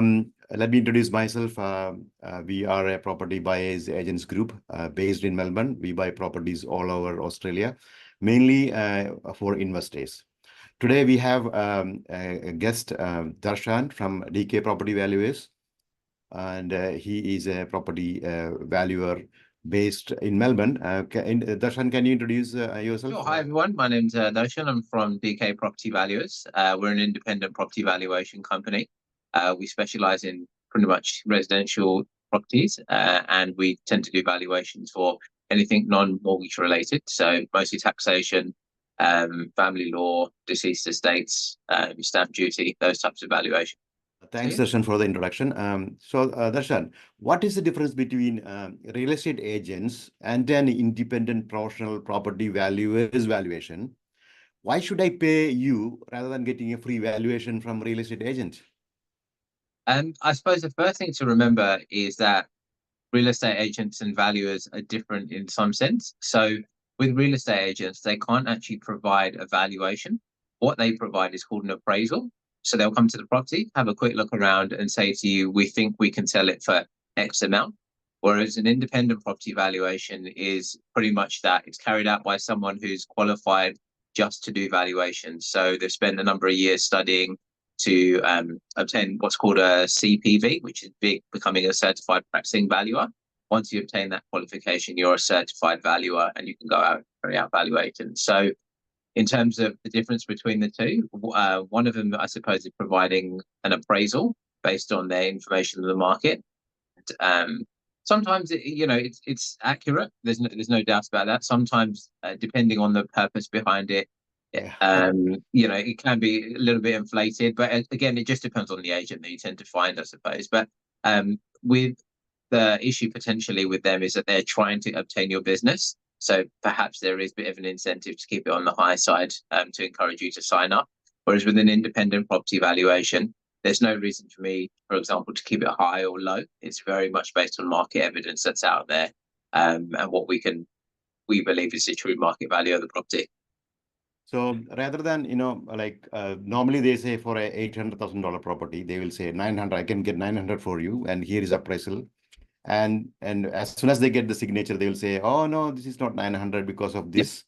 Let me introduce myself. We are a property buyers agents group based in Melbourne. We buy properties all over Australia, mainly for investors. Today we have a guest, Darshan from DK Property Valuers, and he is a property valuer based in Melbourne. Darshan, can you introduce yourself? Sure. Hi, everyone. My name's Darshan. I'm from DK Property Valuers. We're an independent property valuation company. We specialize in pretty much residential properties, and we tend to do valuations for anything non-mortgage related. So mostly taxation, family law, deceased estates, stamp duty, those types of valuation. Thanks, Darshan, for the introduction. Darshan, what is the difference between real estate agents and an independent professional property valuer's valuation? Why should I pay you rather than getting a free valuation from real estate agent? I suppose the first thing to remember is that real estate agents and valuers are different in some sense. So with real estate agents, they can't actually provide a valuation. What they provide is called an appraisal. So they'll come to the property, have a quick look around and say to you, we think we can sell it for X amount. Whereas an independent property valuation is pretty much that. It's carried out by someone who's qualified just to do valuations. So they've spent a number of years studying to obtain what's called a CPV, which is becoming a certified practicing valuer. Once you obtain that qualification, you're a certified valuer and you can go out and carry out valuations. So in terms of the difference between the two, one of them, I suppose, is providing an appraisal based on their information in the market. Sometimes, it's accurate. There's no doubt about that. Sometimes, depending on the purpose behind it, it can be a little bit inflated. But again, it just depends on the agent that you tend to find, I suppose. But with the issue potentially with them is that they're trying to obtain your business. So perhaps there is a bit of an incentive to keep it on the high side to encourage you to sign up. Whereas with an independent property valuation, there's no reason for me, for example, to keep it high or low. It's very much based on market evidence that's out there and what we believe is the true market value of the property. So rather than, normally they say for a $800,000 property, they will say 900, I can get 900 for you. And here is appraisal. And as soon as they get the signature, they will say, oh, no, this is not 900 because of this,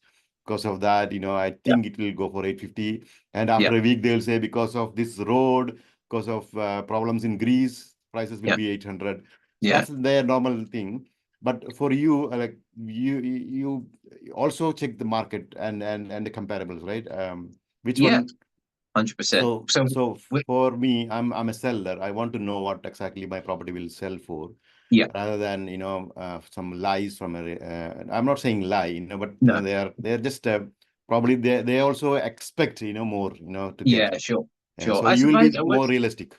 because of that, I think it will go for 850. And after a week, they'll say because of this road, because of problems in Greece, prices will be 800. So that's their normal thing. But for you, you also check the market and the comparables, right? Which one? 100%. So for me, I'm a seller. I want to know what exactly my property will sell for. Rather than some lies from I'm not saying lie, but they're just probably they also expect more to get. Sure. So you will be more realistic.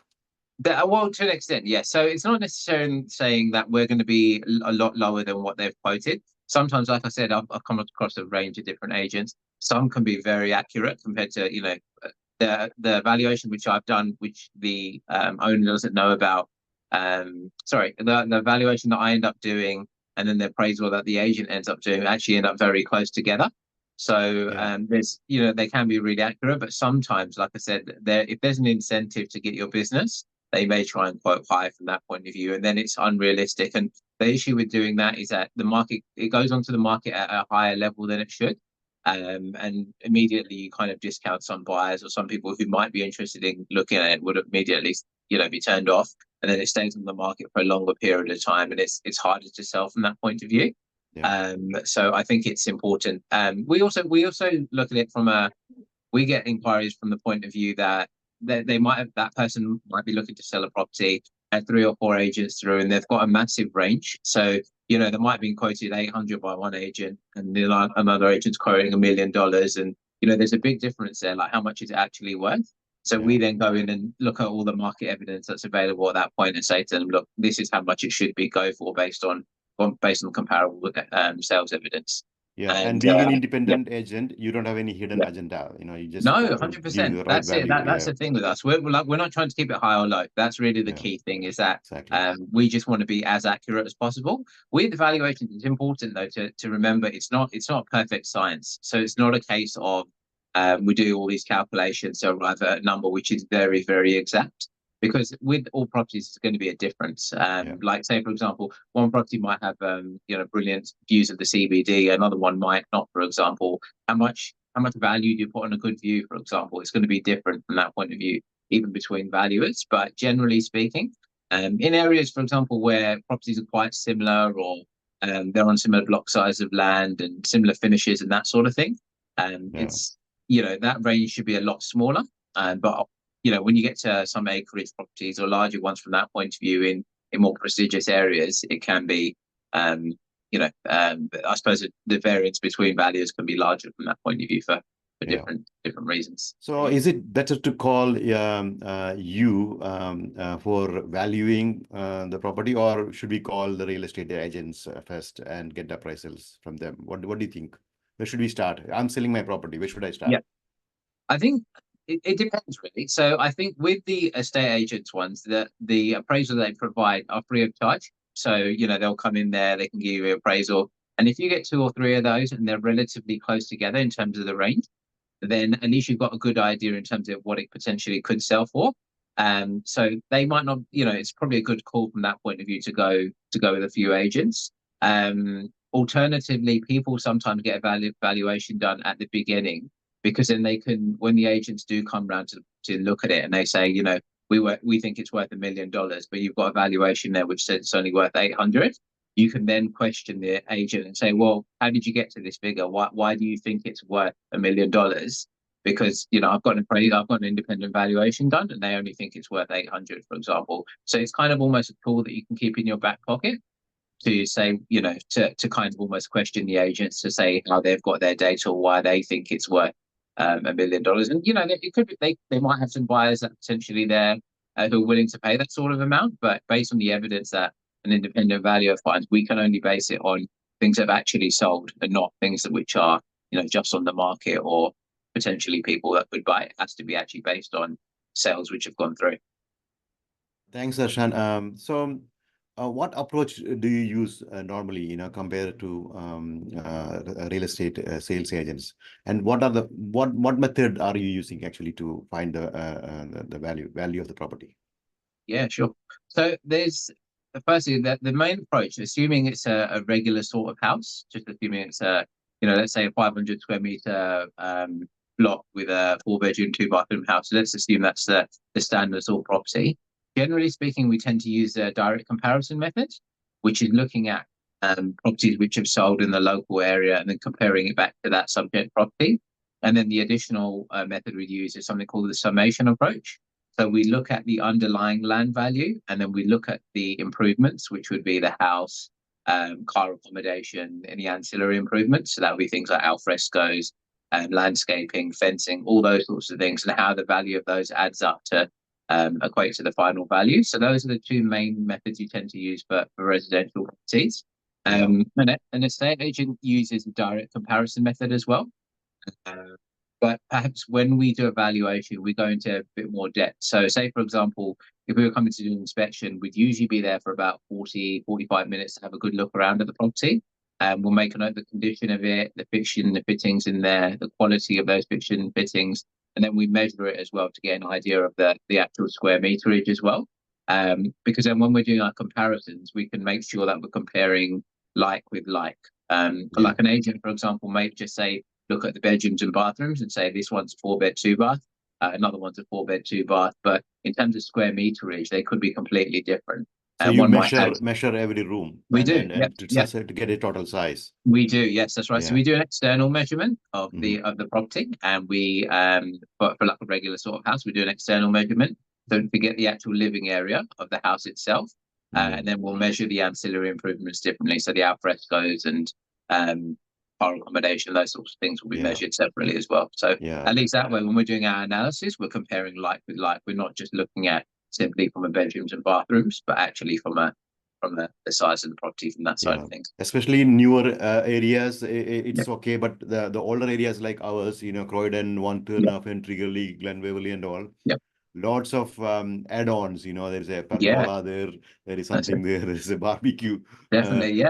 Well, to an extent, yes. So it's not necessarily saying that we're going to be a lot lower than what they've quoted. Sometimes, like I said, I've come across a range of different agents. Some can be very accurate compared to the valuation which I've done, which the owner doesn't know about. The valuation that I end up doing and then the appraisal that the agent ends up doing actually end up very close together. So there's they can be really accurate, but sometimes, like I said, if there's an incentive to get your business, they may try and quote high from that point of view, and then it's unrealistic. And the issue with doing that is that the market, it goes onto the market at a higher level than it should. And immediately you kind of discount some buyers or some people who might be interested in looking at it would immediately be turned off, and then it stays on the market for a longer period of time, and it's harder to sell from that point of view. So I think it's important. We also look at it we get inquiries from the point of view that that person might be looking to sell a property, had 3 or 4 agents through, and they've got a massive range. So they might be quoted 800 by one agent, and another agent's quoting $1 million, and there's a big difference there. Like, how much is it actually worth? So we then go in and look at all the market evidence that's available at that point and say to them, look, this is how much it should be go for based on comparable sales evidence. And being an independent agent, you don't have any hidden agenda. You just 100%. That's it. That's the thing with us. We're not trying to keep it high or low. That's really the key thing. Is that we just want to be as accurate as possible. With evaluations, it's important though to remember it's not perfect science. So it's not a case of we do all these calculations, so arrive at a number which is very, very exact, because with all properties, it's going to be a difference. Like say, for example, one property might have, brilliant views of the CBD. Another one might not, for example. How much value do you put on a good view, for example? It's going to be different from that point of view, even between valuers. But generally speaking, in areas, for example, where properties are quite similar, or they're on similar block size of land and similar finishes and that sort of thing, it's, that range should be a lot smaller. But when you get to some acreage properties or larger ones from that point of view in more prestigious areas, it can be, I suppose the variance between values can be larger from that point of view for different reasons. So is it better to call you for valuing the property, or should we call the real estate agents first and get appraisals from them? What do you think? Where should we start? I'm selling my property. Where should I start? Yeah, I think it depends really. So I think with the estate agents ones, the appraisal they provide are free of charge. So they'll come in there, they can give you an appraisal, and if you get 2 or 3 of those and they're relatively close together in terms of the range, then at least you've got a good idea in terms of what it potentially could sell for. So they might not, it's probably a good call from that point of view to go with a few agents. Alternatively, people sometimes get a valuation done at the beginning, because then they can, when the agents do come around to look at it and they say, we think it's worth $1 million, but you've got a valuation there which says it's only worth 800. You can then question the agent and say, well, how did you get to this figure? Why do you think it's worth $1 million? Because, I've got an independent valuation done and they only think it's worth 800, for example. So it's kind of almost a tool that you can keep in your back pocket to say, to kind of almost question the agents to say how they've got their data or why they think it's worth $1 million. And, it could be, they might have some buyers that potentially they're who are willing to pay that sort of amount, but based on the evidence that an independent valuer finds, we can only base it on things that have actually sold and not things that which are, just on the market or potentially people that could buy. It has to be actually based on sales which have gone through. Thanks, Darshan. So what approach do you use normally, compared to real estate sales agents? And what method are you using actually to find the value of the property? Yeah, sure. So there's firstly the main approach, assuming it's a regular sort of house, just assuming it's let's say a 500 square meter block with a 4-bedroom, 2-bathroom house. So let's assume that's the standard sort of property. Generally speaking, we tend to use a direct comparison method, which is looking at properties which have sold in the local area and then comparing it back to that subject property. And then the additional method we use is something called the summation approach. So we look at the underlying land value, and then we look at the improvements, which would be the house, car accommodation, any ancillary improvements. So that would be things like al frescoes, landscaping, fencing, all those sorts of things, and how the value of those adds up to equate to the final value. So those are the 2 main methods you tend to use for residential properties. And an estate agent uses a direct comparison method as well. But perhaps when we do a valuation, we go into a bit more depth. So say, for example, if we were coming to do an inspection, we'd usually be there for about 40-45 minutes to have a good look around at the property. We'll make a note of the condition of it, the fixture and the fittings in there, the quality of those fixtures and fittings, and then we measure it as well to get an idea of the actual square meterage as well. Because then when we're doing our comparisons, we can make sure that we're comparing like with like. Like an agent, for example, may just say, look at the bedrooms and bathrooms and say this one's a 4-bed, 2-bath, another one's a 4-bed, 2-bath. But in terms of square meterage, they could be completely different. So you measure every room. We do, to get a total size. We do, yes, that's right. Yeah. So we do an external measurement of the property, and we for like a regular sort of house, we do an external measurement. So to get the actual living area of the house itself, and then we'll measure the ancillary improvements differently. So the al frescoes and car accommodation, those sorts of things will be measured separately as well. So at least that way, when we're doing our analysis, we're comparing like with like. We're not just looking at simply from a bedrooms and bathrooms, but actually from the size of the property from that side of things. Especially in newer areas, it's okay. But the older areas like ours, Croydon, One Turnoff, Intrigali, Glen Waverley and all, lots of add-ons, there's a pergola there is something there's a barbecue. Definitely,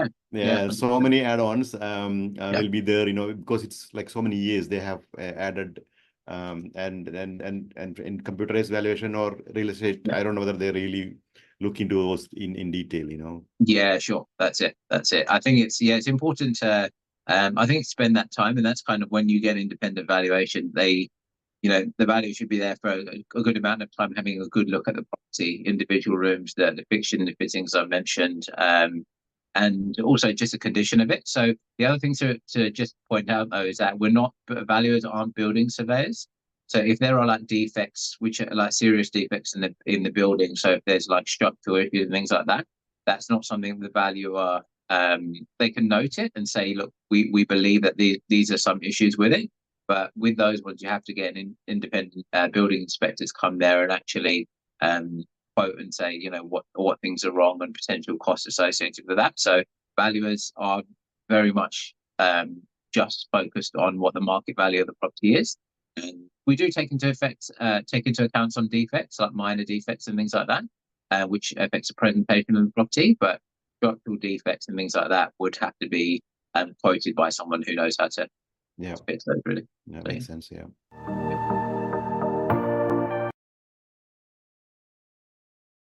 so many add-ons will be there, because it's like so many years they have added And in computerized valuation or real estate, Yeah. I don't know whether they really look into those in detail, you know. Yeah, sure. That's it. I think it's important to I think spend that time, and that's kind of when you get independent valuation. The value should be there for a good amount of time, having a good look at the property, individual rooms, the fixture and the fittings I mentioned, and also just the condition of it. So the other thing to just point out though is that valuers aren't building surveyors. So if there are like defects, which are like serious defects in the building, so if there's like structural issues and things like that, that's not something the valuer they can note it and say, look, we believe that these are some issues with it. But with those ones, you have to get an independent building inspectors come there and actually quote and say, what things are wrong and potential costs associated with that. So valuers are very much just focused on what the market value of the property is. And we do take into account some defects, like minor defects and things like that, which affects the presentation of the property. But structural defects and things like that would have to be quoted by someone who knows how to Yeah, fix those, really. that makes sense. Yeah.